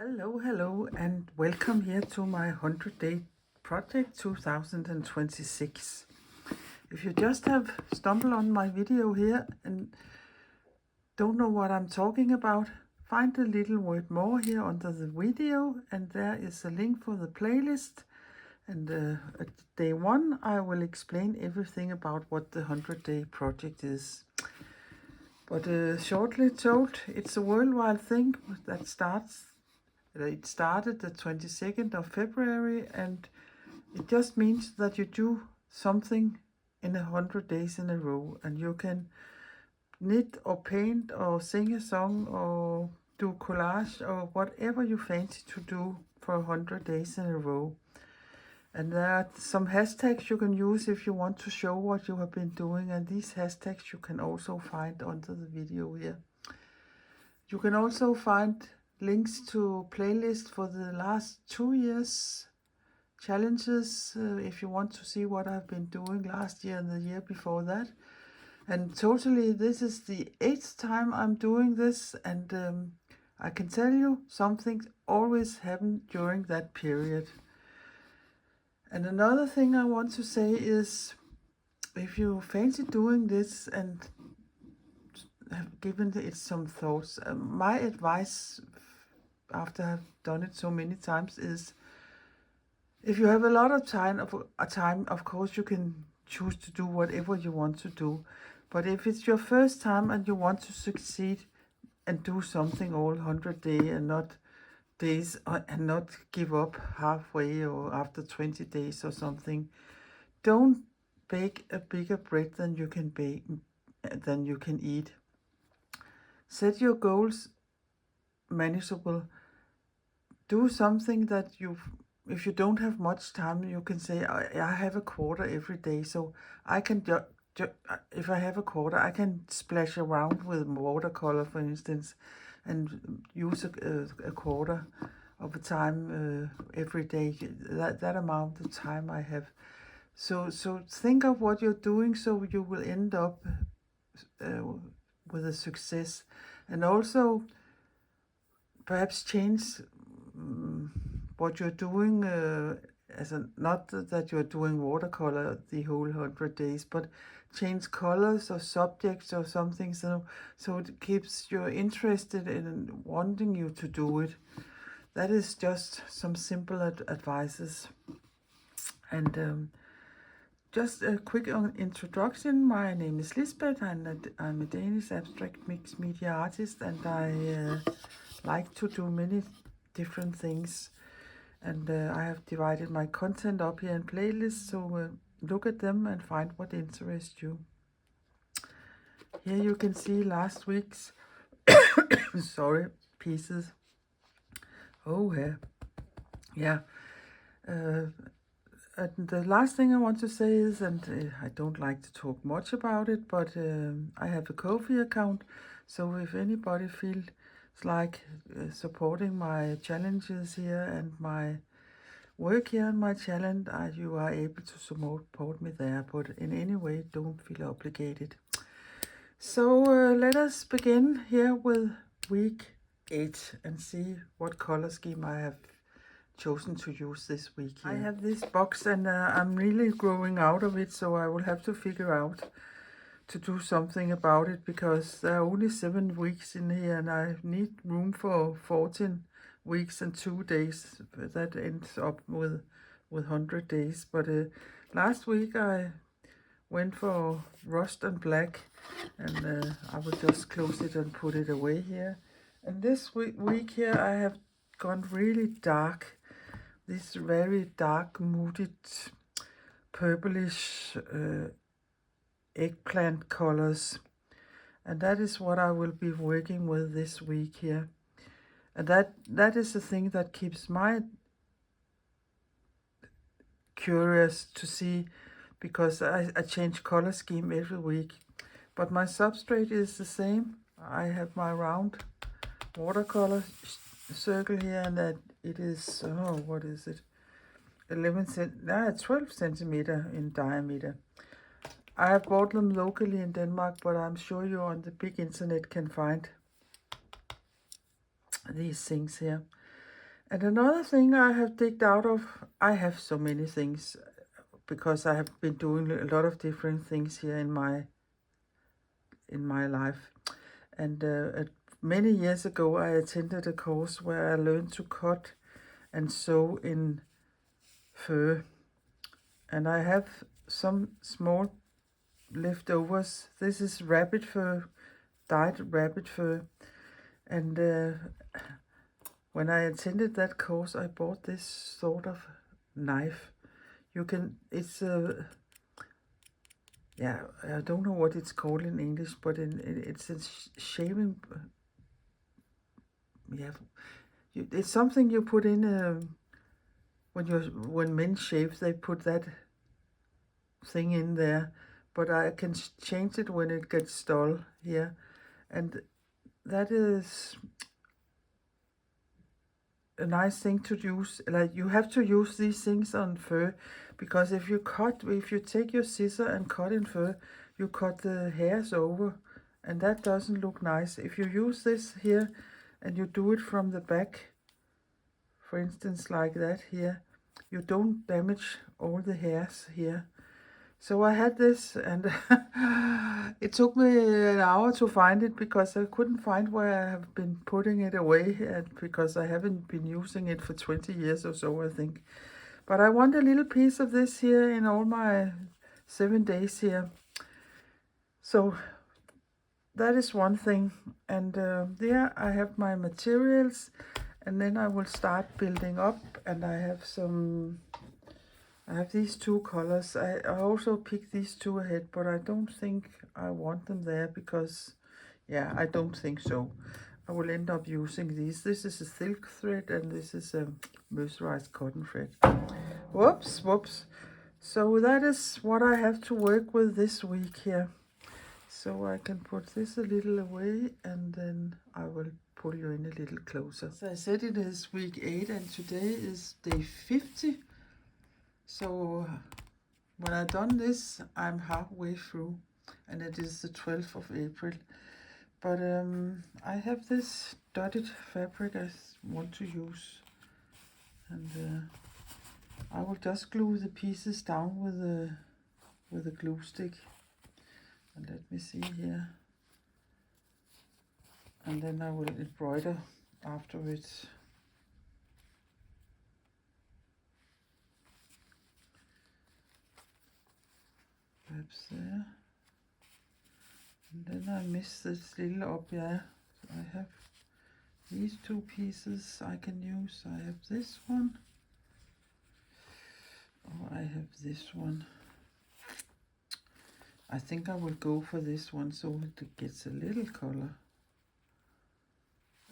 Hello, and welcome here to my 100-day project 2026. If you just have stumbled on my video here and don't know what I'm talking about, find the little word more here under the video, and there is a link for the playlist. And at day 1, I will explain everything about what the 100-day project is. But shortly told, it's a worldwide thing that it started the 22nd of February, and it just means that you do something in 100 days in a row, and you can knit or paint or sing a song or do collage or whatever you fancy to do for 100 days in a row. And there are some hashtags you can use if you want to show what you have been doing, and these hashtags you can also find under the video here. You can also find links to playlist for the last 2 years challenges if you want to see what I've been doing last year and the year before that. And totally, this is the 8th time I'm doing this, and I can tell you something always happened during that period. And another thing I want to say is, if you fancy doing this and have given it some thoughts, my advice after I've done it so many times is, if you have a lot of time, of course you can choose to do whatever you want to do. But if it's your first time and you want to succeed and do something all 100 days and not give up halfway or after 20 days or something, don't bake a bigger bread than you can eat. Set your goals manageable. Do something that if you don't have much time, you can say, I have a quarter every day, so I can if I have a quarter, I can splash around with watercolor, for instance, and use a quarter of the time every day, that amount of time I have. So think of what you're doing, so you will end up with a success. And also perhaps change what you're doing, not that you're doing watercolor the whole 100 days, but change colors or subjects or something, so it keeps you interested in wanting you to do it. That is just some simple advices. And just a quick introduction. My name is Lisbeth, and I'm a Danish abstract mixed media artist, and I like to do many different things. And I have divided my content up here in playlists, so look at them and find what interests you. Here you can see last week's pieces. Oh, yeah. And the last thing I want to say is, and I don't like to talk much about it, but I have a Ko-fi account, so if anybody feels like supporting my challenges here and my work here on my channel, you are able to support me there, but in any way, don't feel obligated. So let us begin here with week 8 and see what color scheme I have chosen to use this week here. I have this box, and I'm really growing out of it, so I will have to figure out to do something about it, because there are only 7 weeks in here and I need room for 14 weeks and 2 days. That ends up with 100 days. But last week I went for rust and black, and I will just close it and put it away here. And this week here I have gone really dark. This very dark, muted, purplish eggplant colors, and that is what I will be working with this week here. And that is the thing that keeps my curious to see, because I change color scheme every week, but my substrate is the same. I have my round watercolor circle here, and that it is, what is it, 12 centimeter in diameter. I have bought them locally in Denmark, but I'm sure you on the big internet can find these things here. And another thing I have digged out of, I have so many things because I have been doing a lot of different things here in my life. And many years ago, I attended a course where I learned to cut and sew in fur. And I have some small leftovers. This is rabbit fur, dyed rabbit fur. And when I attended that course, I bought this sort of knife. It's a, yeah, I don't know what it's called in English, but it's a shaving, yeah, it's something you put in when men shave, they put that thing in there. But I can change it when it gets dull here, and that is a nice thing to use. Like, you have to use these things on fur, because if you take your scissor and cut in fur, you cut the hairs over, and that doesn't look nice. If you use this here and you do it from the back, for instance, like that here, you don't damage all the hairs here. So I had this, and it took me an hour to find it because I couldn't find where I have been putting it away, and because I haven't been using it for 20 years or so, I think. But I want a little piece of this here in all my 7 days here. So that is one thing. And there I have my materials, and then I will start building up. And I have these two colors. I also picked these two ahead, but I don't think I want them there because, yeah, I don't think so. I will end up using these. This is a silk thread, and this is a mercerized cotton thread. Whoops. So that is what I have to work with this week here. So I can put this a little away, and then I will pull you in a little closer. As I said, it is week 8, and today is day 50. So when I've done this, I'm halfway through, and it is the 12th of April. But I have this dotted fabric I want to use, and I will just glue the pieces down with a glue stick. And let me see here. And then I will embroider afterwards. Perhaps there. And then I miss this little up there. So I have these two pieces I can use. I have this one. Or I have this one. I think I will go for this one so it gets a little color.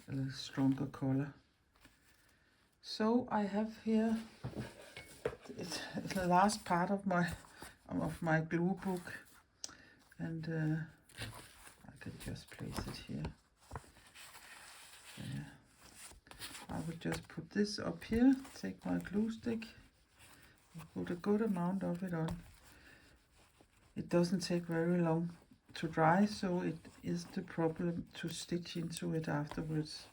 A little stronger color. So I have here it's the last part of my glue book, and I can just place it here. There. I will just put this up here, take my glue stick, put a good amount of it on. It doesn't take very long to dry, so it is the problem to stitch into it afterwards.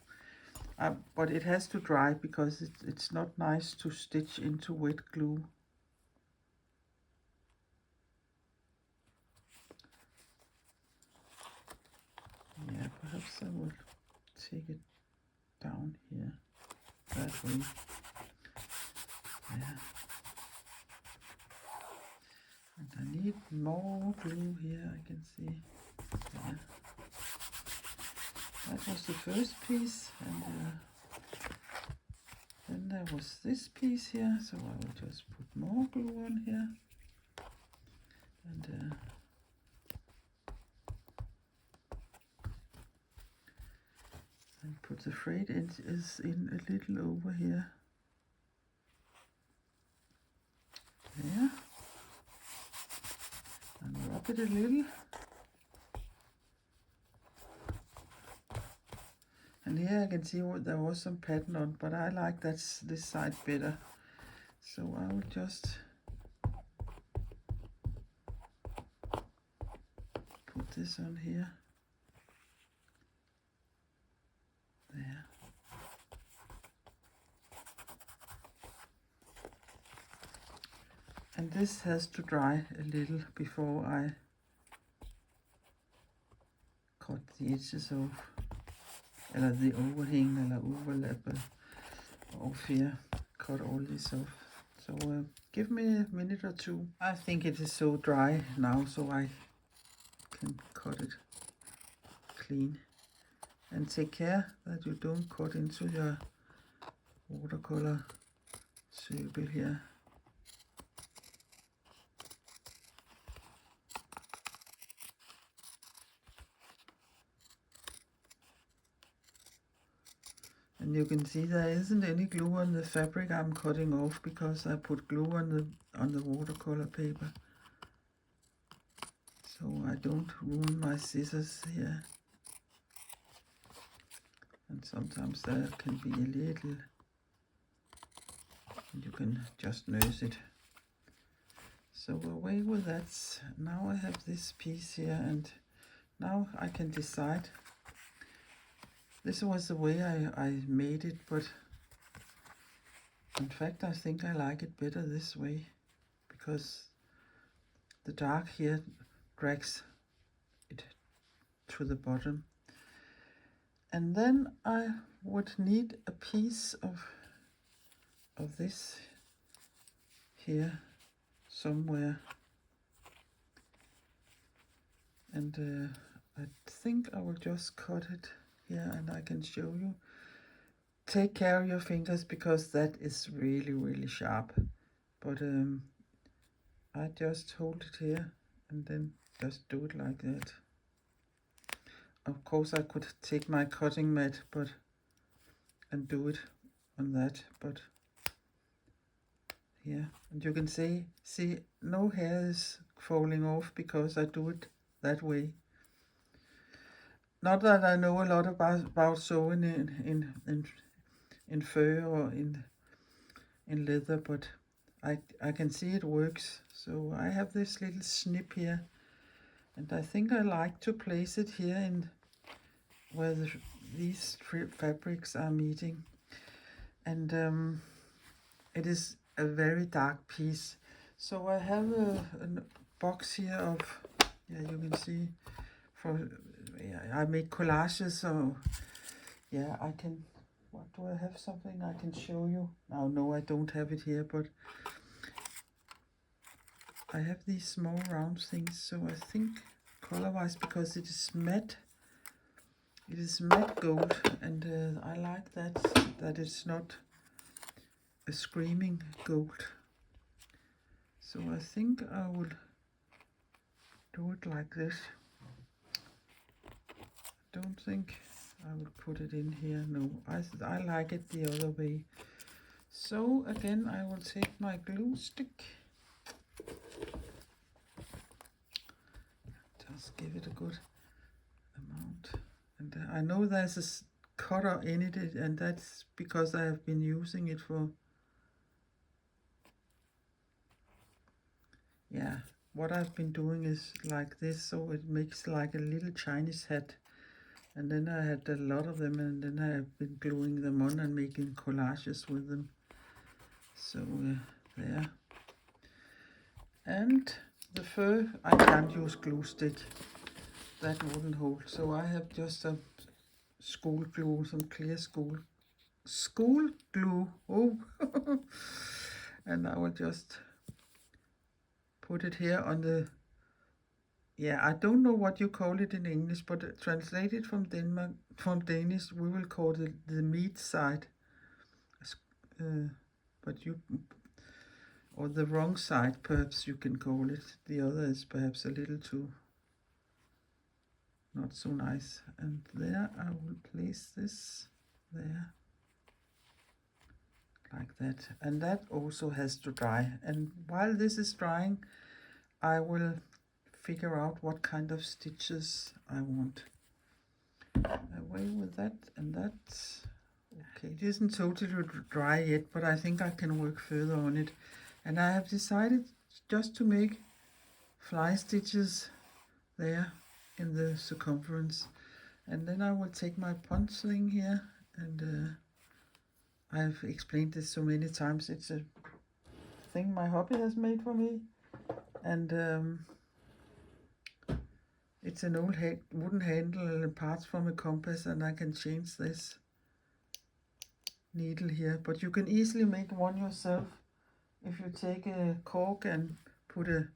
But it has to dry because it's not nice to stitch into wet glue. Yeah, perhaps I will take it down here, that way. Yeah. And I need more glue here, I can see. Yeah. That was the first piece, and then there was this piece here, so I will just put more glue on here. And put the frayed edges in a little over here. There. And rub it a little. And here I can see there was some pattern on, but I like this side better. So I will just put this on here. There. And this has to dry a little before I cut the edges off, eller the overhang, eller overlap off here. Cut all this off. So give me a minute or two. I think it is so dry now, so I can cut it clean. And take care that you don't cut into your watercolor circle here. And you can see there isn't any glue on the fabric I'm cutting off because I put glue on the watercolor paper. So I don't ruin my scissors here. And sometimes there can be a little, and you can just nurse it. So away with that. Now I have this piece here, and now I can decide. This was the way I made it, but in fact I think I like it better this way, because the dark here drags it to the bottom. And then I would need a piece of this here somewhere. And I think I will just cut it here and I can show you. Take care of your fingers because that is really sharp. But I just hold it here and then just do it like that. Of course I could take my cutting mat and do it on that, but yeah, and you can see no hair is falling off because I do it that way. Not that I know a lot about sewing in fur or in leather, but I can see it works. So I have this little snip here, and I think I like to place it here in where these three fabrics are meeting. And it is a very dark piece. So I have a box here of, yeah, you can see, I make collages, so yeah, I can, what do I have, something I can show you? Now, no, I don't have it here, but I have these small round things, so I think color-wise, because it is matte gold, and I like that it's not a screaming gold. So I think I will do it like this. Don't think I will put it in here. No, I like it the other way. So again, I will take my glue stick. Just give it a good amount. And I know there's a cutter in it, and that's because I have been using it for, yeah, what I've been doing is like this, so it makes like a little Chinese hat. And then I had a lot of them, and then I have been gluing them on and making collages with them. So there. And the fur, I can't use glue stick. That wouldn't hold. So I have just a school glue, some clear school glue. Oh, and I will just put it here on the, yeah, I don't know what you call it in English, but translated from Danish, we will call it the meat side. But you, or the wrong side, perhaps you can call it. The other is perhaps a little too, not so nice. And there I will place this there, like that. And that also has to dry. And while this is drying, I will figure out what kind of stitches I want. Away with that, and that's okay. It isn't totally dry yet, but I think I can work further on it. And I have decided just to make fly stitches there in the circumference. And then I will take my punch sling here, and I've explained this so many times. It's a thing my hubby has made for me. And it's an old wooden handle and parts from a compass, and I can change this needle here. But you can easily make one yourself if you take a cork and put a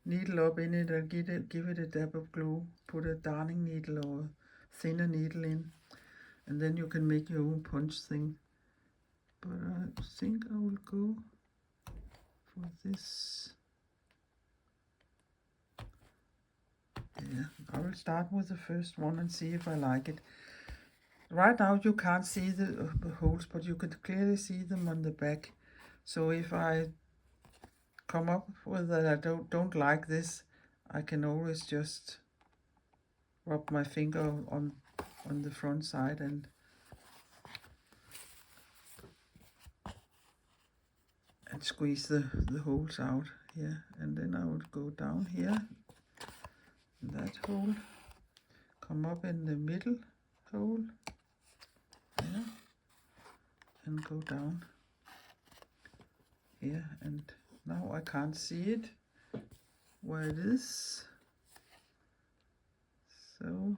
needle up in it and give it a dab of glue, put a darning needle or thinner needle in, and then you can make your own punch thing. But I think I will go for this. Yeah, I will start with the first one and see if I like it. Right now you can't see the holes, but you can clearly see them on the back. So if I come up with that I don't like this, I can always just rub my finger on the front side and squeeze the holes out here. And then I would go down here in that hole, come up in the middle hole there, and go down here. And now I can't see it where it is, so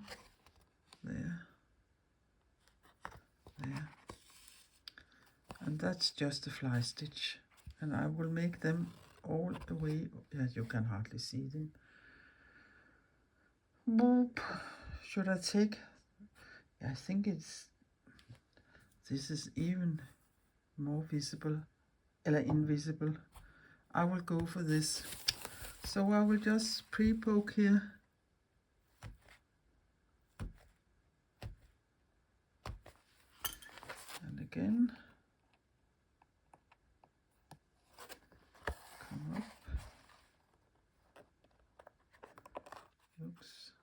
there, and that's just a fly stitch, and I will make them all the way. Yeah, you can hardly see them. Boop. Should I take, I think this is even more visible, or invisible. I will go for this. So I will just pre-poke here. And again, come up. Oops.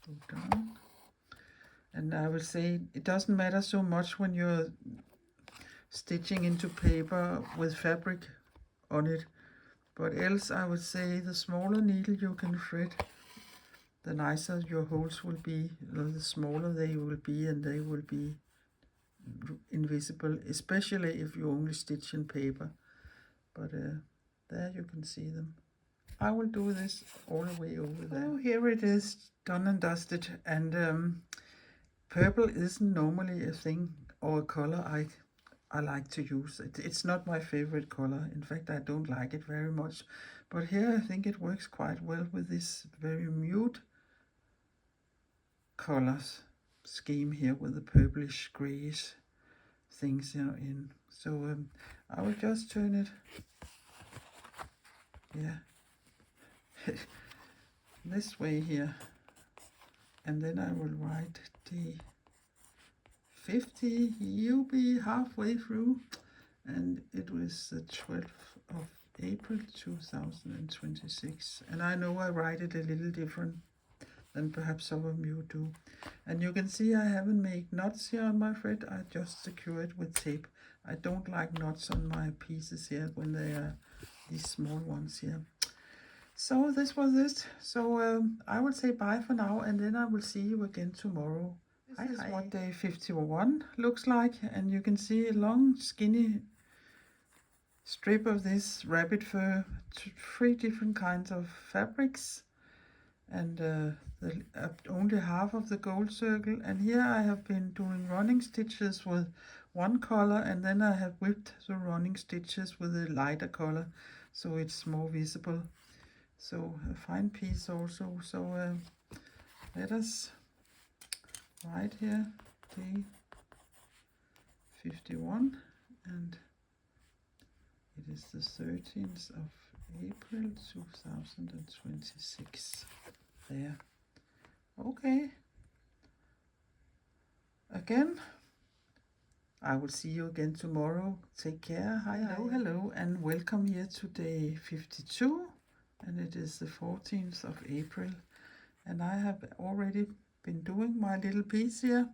Go down. And I will say it doesn't matter so much when you're stitching into paper with fabric on it, but else I would say the smaller needle you can thread, the nicer your holes will be, or the smaller they will be, and they will be invisible, especially if you only stitch in paper. But there you can see them. I will do this all the way over there. Oh, here it is, done and dusted. And purple isn't normally a thing or a color I like to use. It's not my favorite color. In fact, I don't like it very much. But here I think it works quite well with this very mute colors scheme here with the purplish grayish things in. So I will just turn it, yeah, this way here, and then I will write D50. You'll be halfway through, and it was the 12th of April 2026, and I know I write it a little different than perhaps some of you do. And you can see I haven't made knots here on my thread. I just secure it with tape. I don't like knots on my pieces here when they are these small ones here. So this was it. So I will say bye for now, and then I will see you again tomorrow. This is what day 51 looks like, and you can see a long skinny strip of this rabbit fur, 3 different kinds of fabrics, and only half of the gold circle. And here I have been doing running stitches with one color, and then I have whipped the running stitches with a lighter color so it's more visible. So a fine piece also. So let us write here day 51, and it is the 13th of April 2026. There. Okay. Again, I will see you again tomorrow. Take care. Hi. Hello, and welcome here to day 52, and it is the 14th of April, and I have already been doing my little piece here.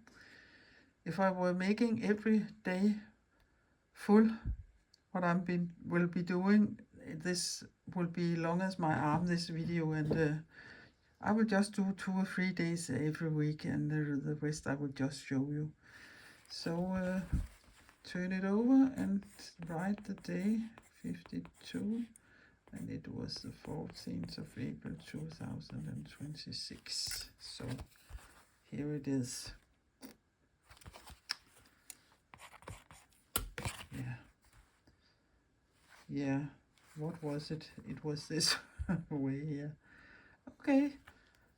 If I were making every day full what I will be doing, this will be long as my arm, this video, and I will just do 2 or 3 days every week, and the rest I will just show you. So turn it over and write the day 52, and it was the 14th of April 2026. So here it is. Yeah, what was it? It was this way here. Okay,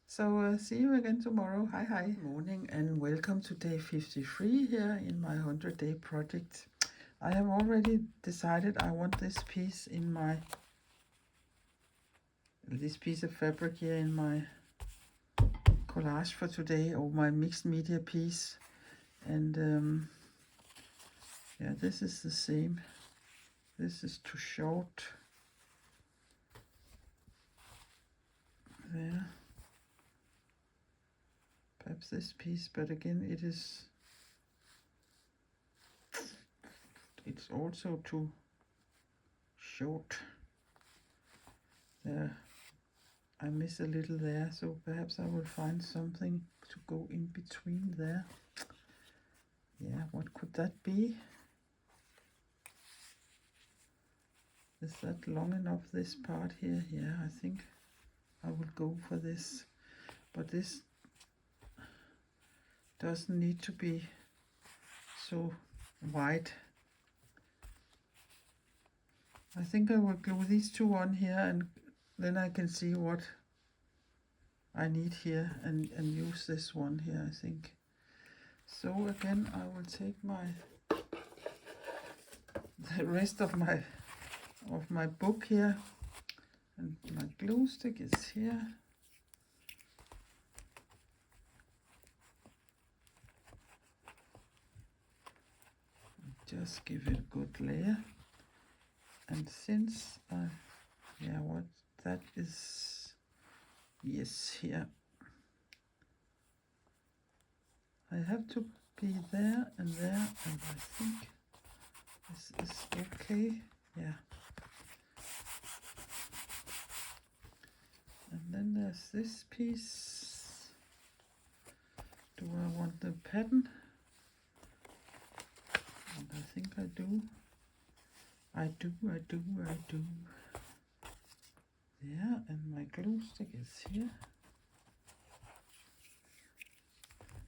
so see you again tomorrow. Hi, hi. Good morning and welcome to day 53 here in my 100-day project. I have already decided I want this piece in my, this piece of fabric here in my collage for today, or my mixed media piece. And yeah, this is the same. This is too short. There. Perhaps this piece, but again it's also too short. There, I miss a little there, so perhaps I will find something to go in between there. Yeah, what could that be? Is that long enough, this part here? Yeah, I think I will go for this. But this doesn't need to be so wide. I think I will glue these two on here, and then I can see what I need here and use this one here, I think. So again, I will take the rest of my book here, and my glue stick is here. Just give it a good layer. And since yeah, what that is, yes, here I have to be there and there, and I think this is okay. Yeah. And then there's this piece. Do I want the pattern? And I think I do. I do. Yeah, and my glue stick is here.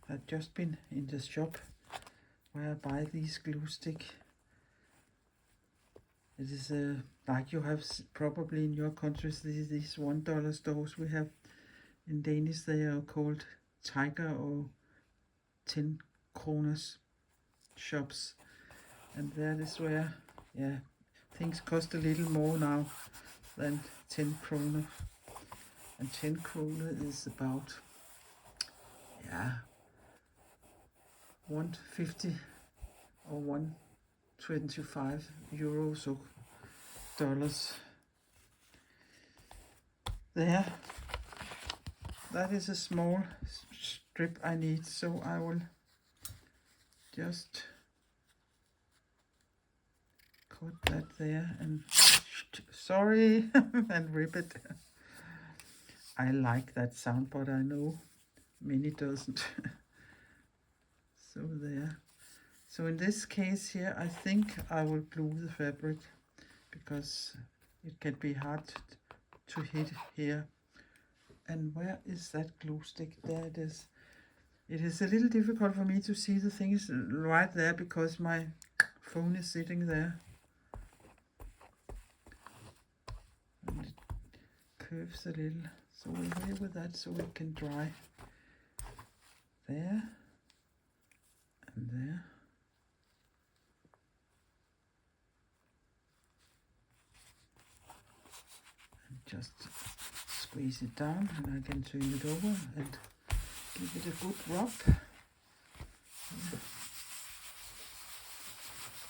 I've just been in the shop where I buy these glue stick. It is like you have probably in your countries, these $1 stores we have. In Danish they are called Tiger or 10 kroners shops. And that is where, yeah, things cost a little more now than 10 kroner. And 10 kroner is about, yeah, 150 or 125 euros or dollars. There, that is a small strip I need, so I will just cut that there and sorry and rip it. I like that sound, but I know many doesn't. So there. So in this case here, I think I will glue the fabric because it can be hard to hit here. And where is that glue stick? There it is. It is a little difficult for me to see the things right there because my phone is sitting there. And it curves a little. So away with that so it can dry. There. And there. And just squeeze it down, and I can turn it over and give it a good rub.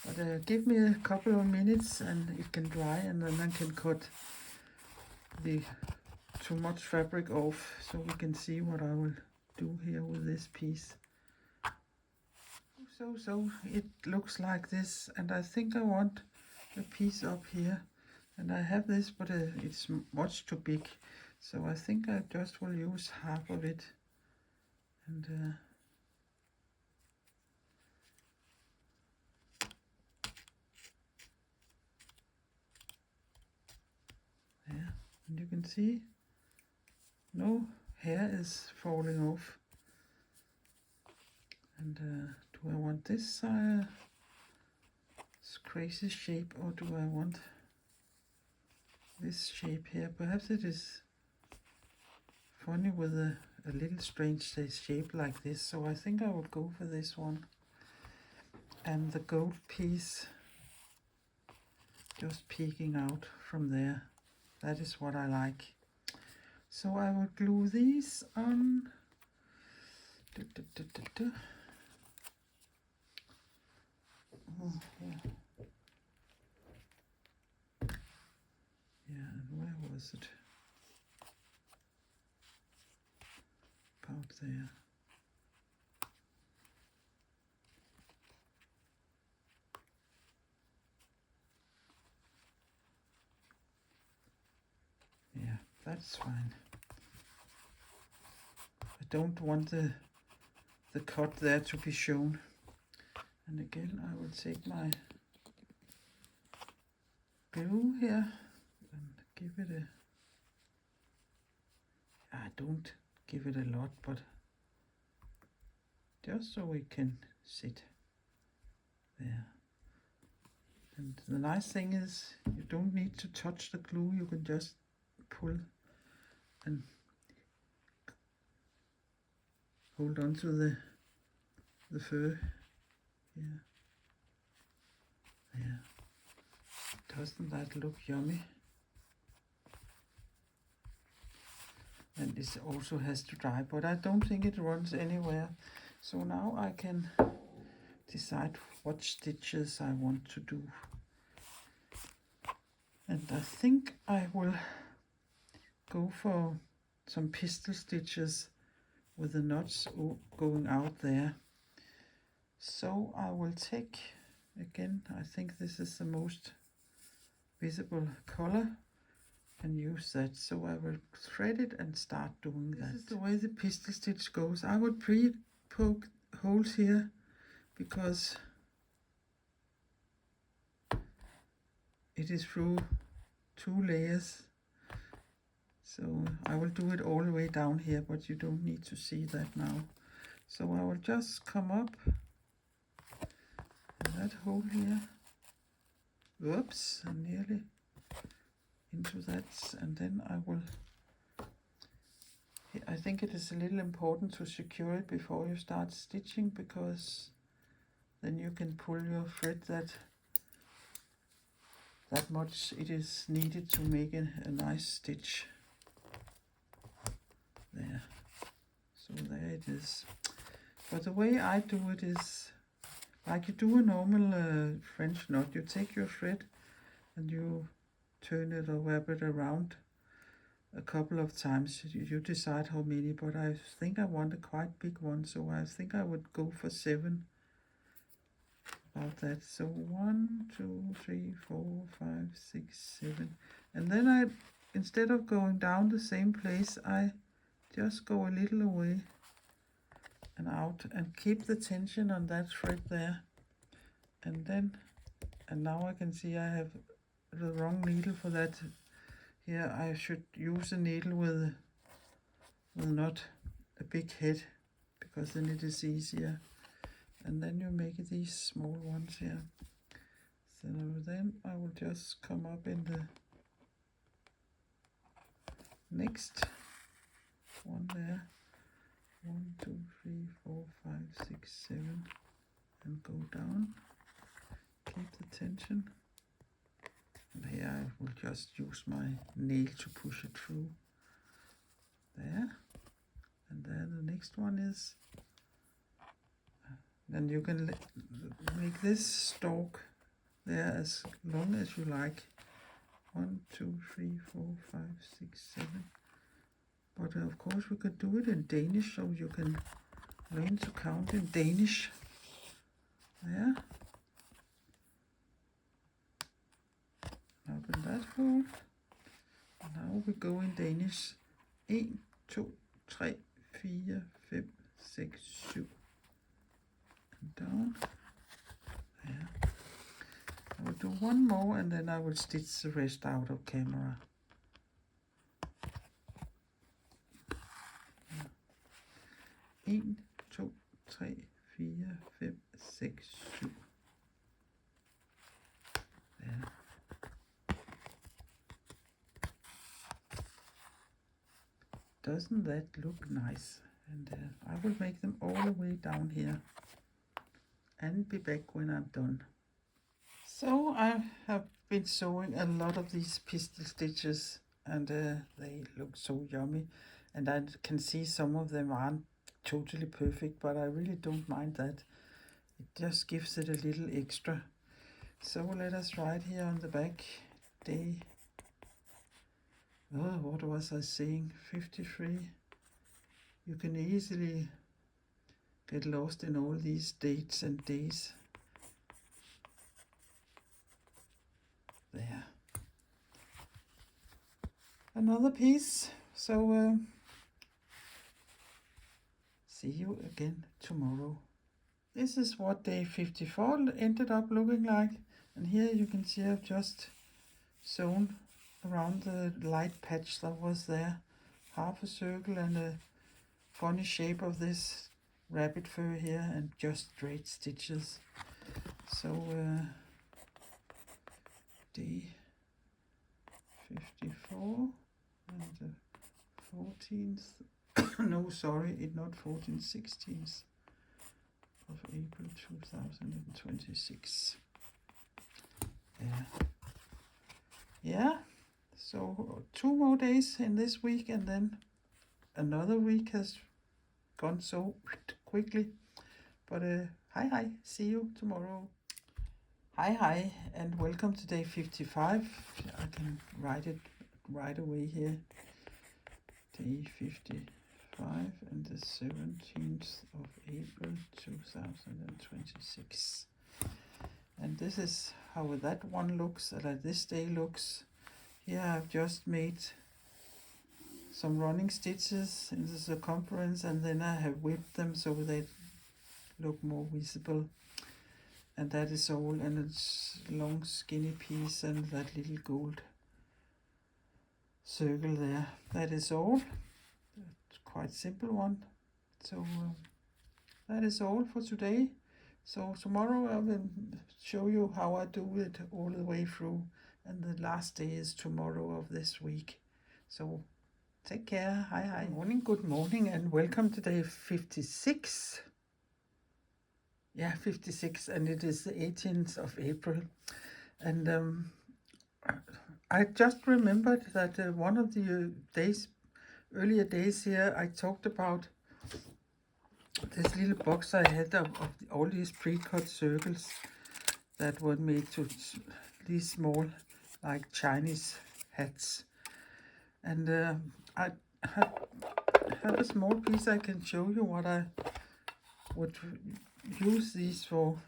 But give me a couple of minutes and it can dry, and then I can cut the too much fabric off so we can see what I will do here with this piece. So it looks like this, and I think I want a piece up here, and I have this, but it's much too big, so I think I just will use half of it. And And you can see no hair is falling off. And do I want this crazy shape, or do I want this shape here? Perhaps it is funny with a little strange shape like this, so I think I would go for this one. And the gold piece just peeking out from there. That is what I like. So I will glue these on. Oh, yeah. Yeah, and where was it? About there. Yeah, that's fine. I don't want the cut there to be shown. And again, I will take my glue here and give it a, I don't give it a lot, but just so it can sit there. And the nice thing is you don't need to touch the glue, you can just pull and hold on to the fur. Yeah. Yeah. Doesn't that look yummy? And this also has to dry, but I don't think it runs anywhere. So now I can decide what stitches I want to do. And I think I will go for some pistol stitches with the knots going out there. So I will take, again, I think this is the most visible color, and use that. So I will thread it and start doing that. This is the way the pistol stitch goes. I would pre-poke holes here because it is through 2 layers. So I will do it all the way down here, but you don't need to see that now. So I will just come up in that hole here. Whoops, I'm nearly into that, and then I will, I think it is a little important to secure it before you start stitching, because then you can pull your thread that much it is needed to make a nice stitch. There, so there it is. But the way I do it is like you do a normal French knot. You take your thread and you turn it or wrap it around a couple of times. You decide how many, but I think I want a quite big one, so I think I would go for 7. About that. So 1, 2, 3, 4, 5, 6, 7. And then I, instead of going down the same place, I just go a little away and out and keep the tension on that thread there. And then, and now I can see I have the wrong needle for that. Here I should use a needle with not a big head, because then it is easier. And then you make these small ones here. So then I will just come up in the next one there. 1, 2, 3, 4, 5, 6, 7, and go down. Keep the tension. And here I will just use my nail to push it through. There. And then the next one is, then you can make this stalk there as long as you like. 1, 2, 3, 4, 5, 6, 7. But of course we could do it in Danish, so you can learn to count in Danish. There. Open that hole. And now we go in Danish. 1, 2, 3, 4, 5, 6, 7. And down. There. I will do one more and then I will stitch the rest out of camera. 1, 2, 3, 4, 5, 6, 7. There. Doesn't that look nice? And I will make them all the way down here and be back when I'm done. So I have been sewing a lot of these pistol stitches, and they look so yummy, and I can see some of them aren't totally perfect, but I really don't mind that. It just gives it a little extra. So let us write here on the back, day, what was I saying, 53. You can easily get lost in all these dates and days. There. Another piece. So see you again tomorrow. This is what day 54 ended up looking like. And here you can see I've just sewn around the light patch that was there. Half a circle and a funny shape of this rabbit fur here, and just straight stitches. So day 54 and the 14th, no sorry, it's not 14th, 16th of April 2026. Yeah, so 2 more days in this week, and then another week has gone so quickly. But hi, see you tomorrow. Hi, and welcome to day 55. I can write it right away here. Day 55 and the 17th of April 2026. And this is how that one looks, like this day looks. Here I've just made some running stitches in the circumference, and then I have whipped them so they look more visible. And that is all, and it's a long skinny piece and that little gold circle there. That is all. It's quite simple one. So that is all for today. So tomorrow I will show you how I do it all the way through, and the last day is tomorrow of this week. So take care. Hi. Good morning, and welcome to day 56. Yeah, 56, and it is the 18th of April. And I just remembered that one of the earlier days here, I talked about this little box I had of all these pre-cut circles that were made to these small, like Chinese hats. And I have a small piece I can show you what I would use these for.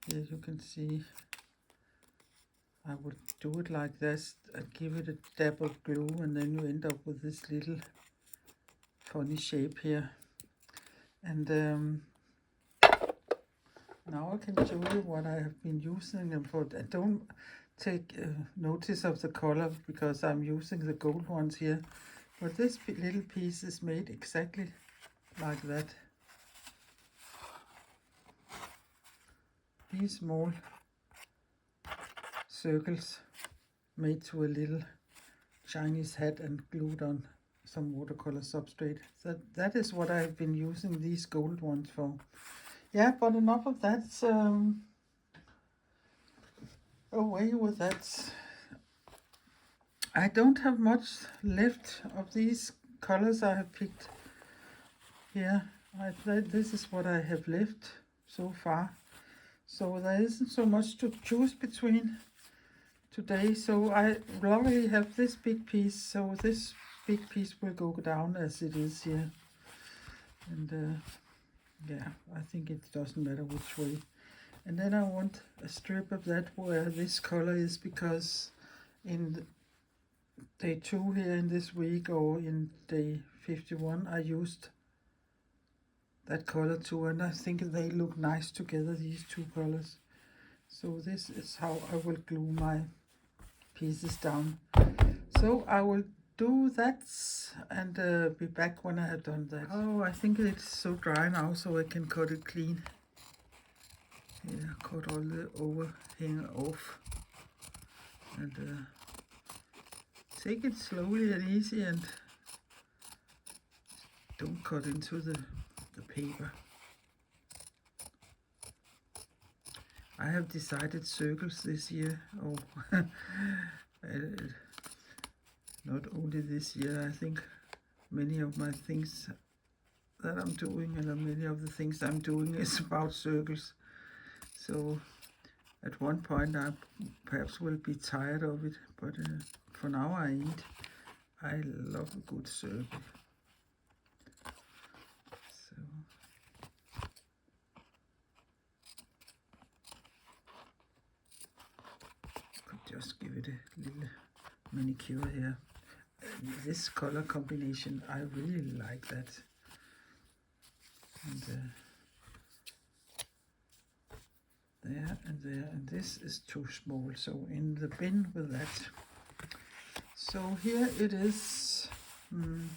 Here you can see I would do it like this and give it a dab of glue, and then you end up with this little funny shape here. And now I can show you what I have been using them for. I don't take notice of the color because I'm using the gold ones here, but this little piece is made exactly like that. These small circles made to a little Chinese hat and glued on some watercolor substrate. So that is what I've been using these gold ones for. Yeah, but enough of that. Away with that. I don't have much left of these colors I have picked here. This is what I have left so far. So there isn't so much to choose between today. So I already have this big piece. So this big piece will go down as it is here. And yeah, I think it doesn't matter which way. And then I want a strip of that where this color is, because in day 2 here in this week, or in day 51, I used that color too, and I think they look nice together, these two colors. So this is how I will glue my pieces down. So I will do that and be back when I have done that. Oh, I think it's so dry now, so I can cut it clean. Yeah, cut all the overhang off. And take it slowly and easy, and don't cut into the paper. I have decided circles this year. Oh, not only this year, I think many of my things that I'm doing and many of the things I'm doing is about circles. So at one point I perhaps will be tired of it, but for now I ain't. I love a good circle. So could just give it a little manicure here. This color combination, I really like that. And there and there, and this is too small, so in the bin with that. So here it is, and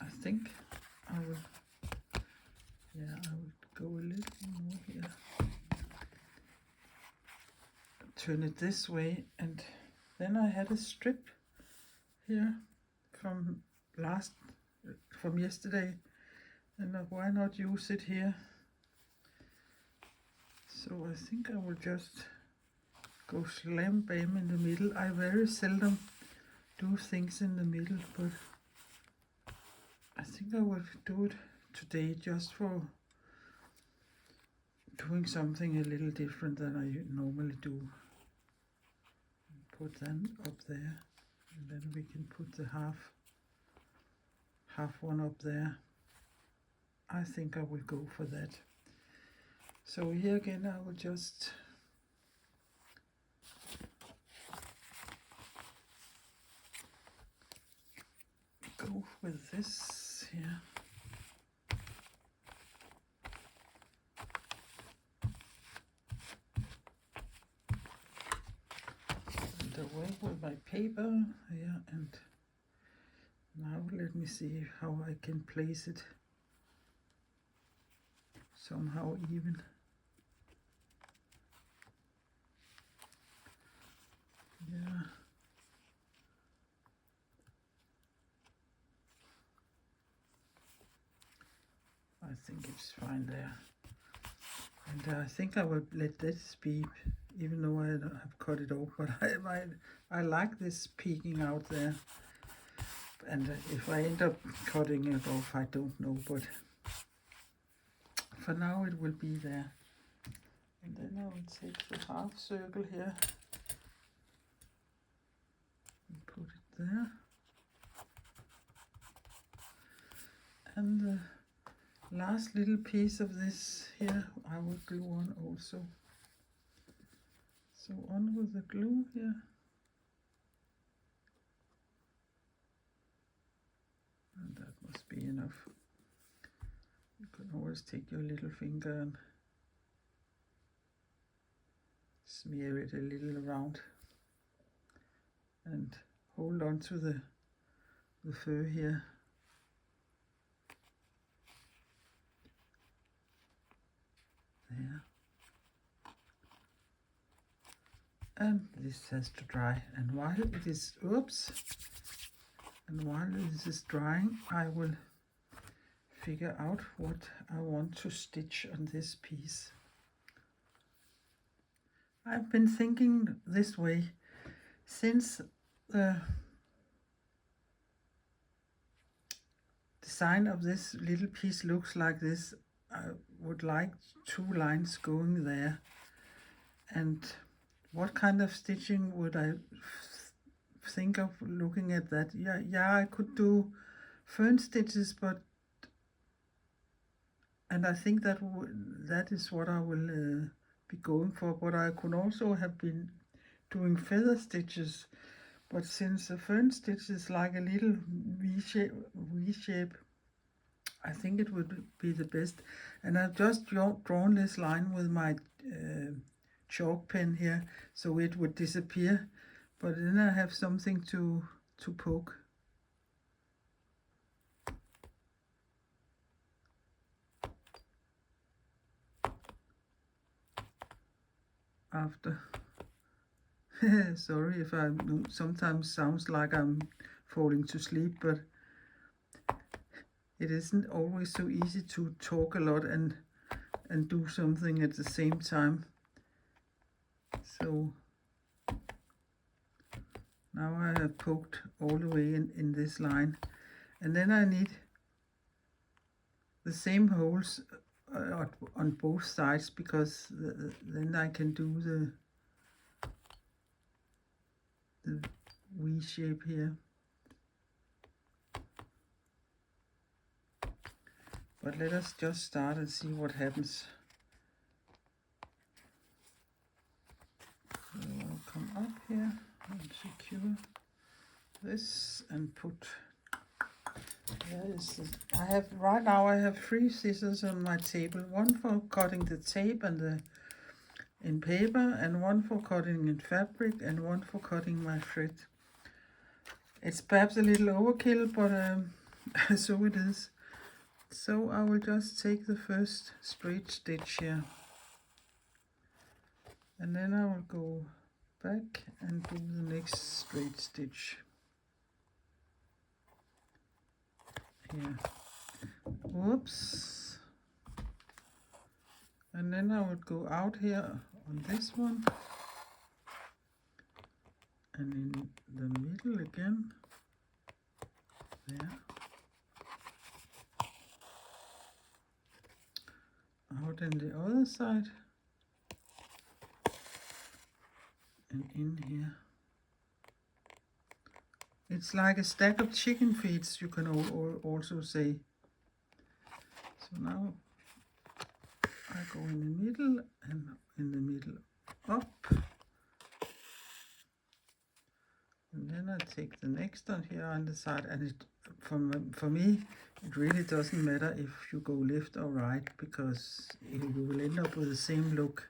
I think I will, yeah, I will go a little more here. Turn it this way, and then I had a strip here from yesterday, and why not use it here? So I think I will just go slam bam in the middle. I very seldom do things in the middle, but I think I will do it today just for doing something a little different than I normally do. Put that up there, and then we can put the half one up there. I think I will go for that. So here again I will just go with this here. And away with my paper here, and now let me see how I can place it somehow even. Yeah. I think it's fine there. And I think I will let this be, even though I have cut it off, but I like this peeking out there. And if I end up cutting it off, I don't know, but for now it will be there. And then I will take the half circle here and put it there. And the last little piece of this here I will glue on also. So on with the glue here. And that must be enough. You can always take your little finger and smear it a little around and hold on to the fur here. There. And this has to dry, and while it is, and while this is drying, I will figure out what I want to stitch on this piece. I've been thinking this way since the design of this little piece looks like this. I would like 2 lines going there, and what kind of stitching would I think of looking at that? Yeah, I could do fern stitches, but and I think that is what I will be going for. But I could also have been doing feather stitches, but since the fern stitch is like a little V shape, I think it would be the best. And I've just drawn this line with my chalk pen here, so it would disappear. but then I have something to poke. After. Sorry if I sometimes sounds like I'm falling to sleep, but it isn't always so easy to talk a lot and do something at the same time. So now I have poked all the way in this line, and then I need the same holes on both sides, because then I can do the V shape here. But let us just start and see what happens. So I'll come up here and secure this and put. Right now I have 3 scissors on my table. One for cutting the tape and in paper, and one for cutting in fabric, and one for cutting my thread. It's perhaps a little overkill, but so it is. So I will just take the first straight stitch here, and then I will go back and do the next straight stitch here. Whoops. And then I would go out here on this one, and in the middle again, there. Out on the other side, and in here. It's like a stack of chicken feet, you can also say. So now I go in the middle and in the middle up, and then I take the next one here on the side, and for me it really doesn't matter if you go left or right, because you will end up with the same look.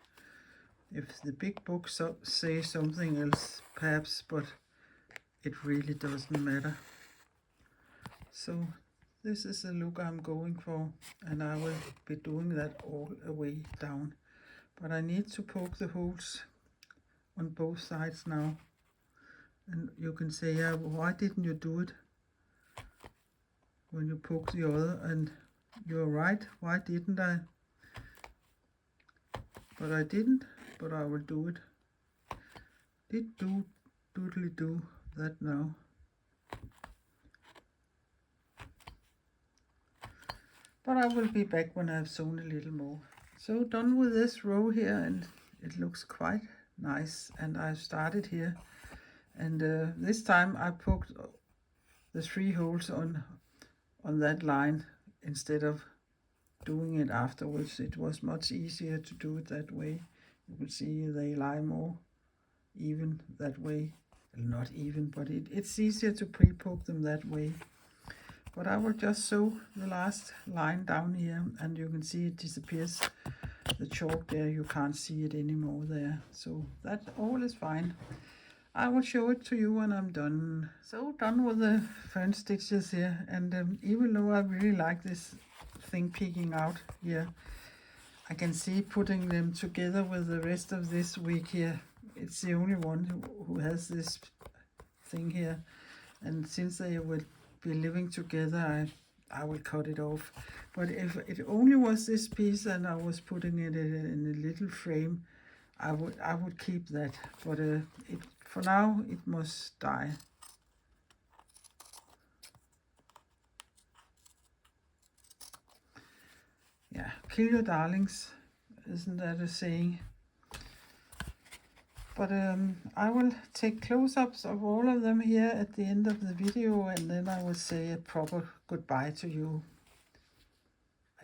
If the big book say something else perhaps, but it really doesn't matter. So this is the look I'm going for, and I will be doing that all the way down. But I need to poke the holes on both sides now. And you can say, yeah, why didn't you do it when you poke the other? And you're right, why didn't I? But I didn't, but I will do it. Did doodly do that now. But I will be back when I've sewn a little more. So done with this row here, and it looks quite nice. And I've started here, and this time I poked the 3 holes on that line instead of doing it afterwards. It was much easier to do it that way. You can see they lie more even that way. Not even, but it's easier to pre-poke them that way. But I will just sew the last line down here, and you can see it disappears. The chalk there, you can't see it anymore there. So that all is fine. I will show it to you when I'm done. So done with the front stitches here, and even though I really like this thing peeking out here, I can see putting them together with the rest of this week here. It's the only one who has this thing here, and since they will be living together, I will cut it off. But if it only was this piece and I was putting it in a little frame, I would keep that. But for now it must die. Yeah, kill your darlings, isn't that a saying? But I will take close-ups of all of them here at the end of the video, and then I will say a proper goodbye to you.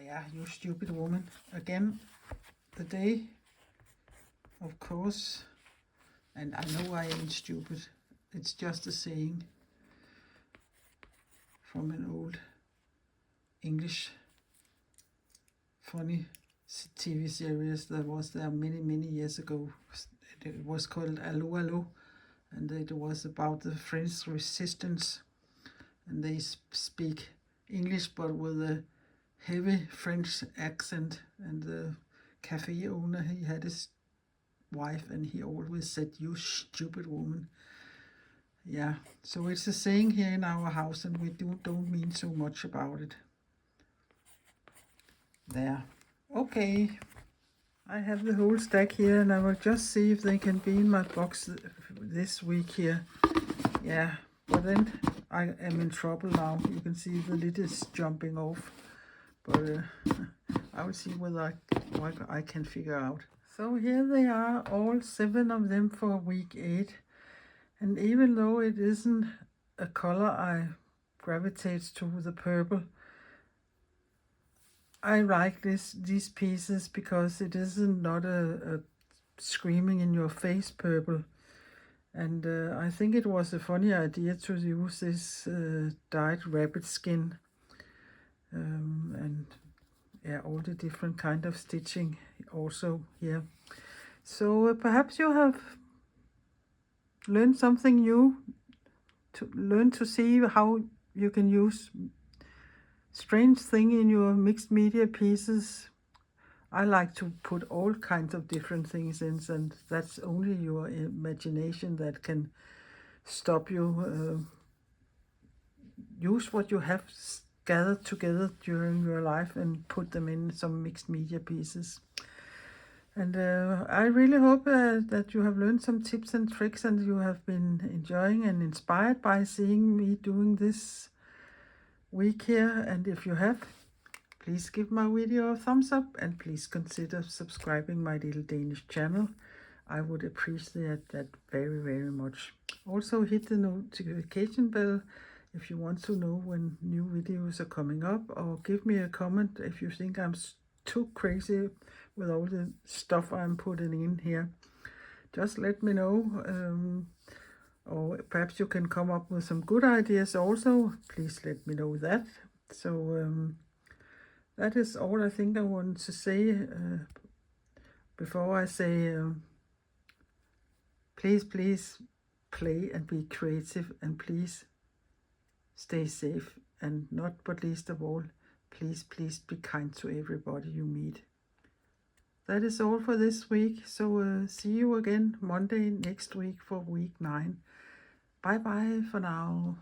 Yeah, you stupid woman. Again, the day, of course, and I know I ain't stupid. It's just a saying from an old English funny TV series that was there many years ago. It was called Allo Allo, and it was about the French resistance, and they speak English but with a heavy French accent, and the cafe owner, he had his wife and he always said, "You stupid woman." Yeah, so it's a saying here in our house, and we don't mean so much about it. There. Okay, I have the whole stack here, and I will just see if they can be in my box this week here. Yeah, but then I am in trouble now. You can see the lid is jumping off, but I will see what I can figure out. So here they are, all 7 of them for week 8. And even though it isn't a color I gravitate to, the purple, I like these pieces because it isn't not a screaming in your face purple. And I think it was a funny idea to use this dyed rabbit skin, and yeah, all the different kind of stitching also here. So perhaps you have learned something new, to learn to see how you can use strange thing in your mixed media pieces. I like to put all kinds of different things in, and that's only your imagination that can stop you. Use what you have gathered together during your life and put them in some mixed media pieces. And I really hope that you have learned some tips and tricks, and you have been enjoying and inspired by seeing me doing this week here. And if you have, please give my video a thumbs up, and please consider subscribing my little Danish channel. I would appreciate that very, very much. Also hit the notification bell if you want to know when new videos are coming up, or give me a comment if you think I'm too crazy with all the stuff I'm putting in here. Just let me know, or perhaps you can come up with some good ideas also. Please let me know that. So that is all I think I want to say before I say please play and be creative, and please stay safe, and not but least of all, please be kind to everybody you meet. That is all for this week. So see you again Monday next week for week 9. Bye bye for now.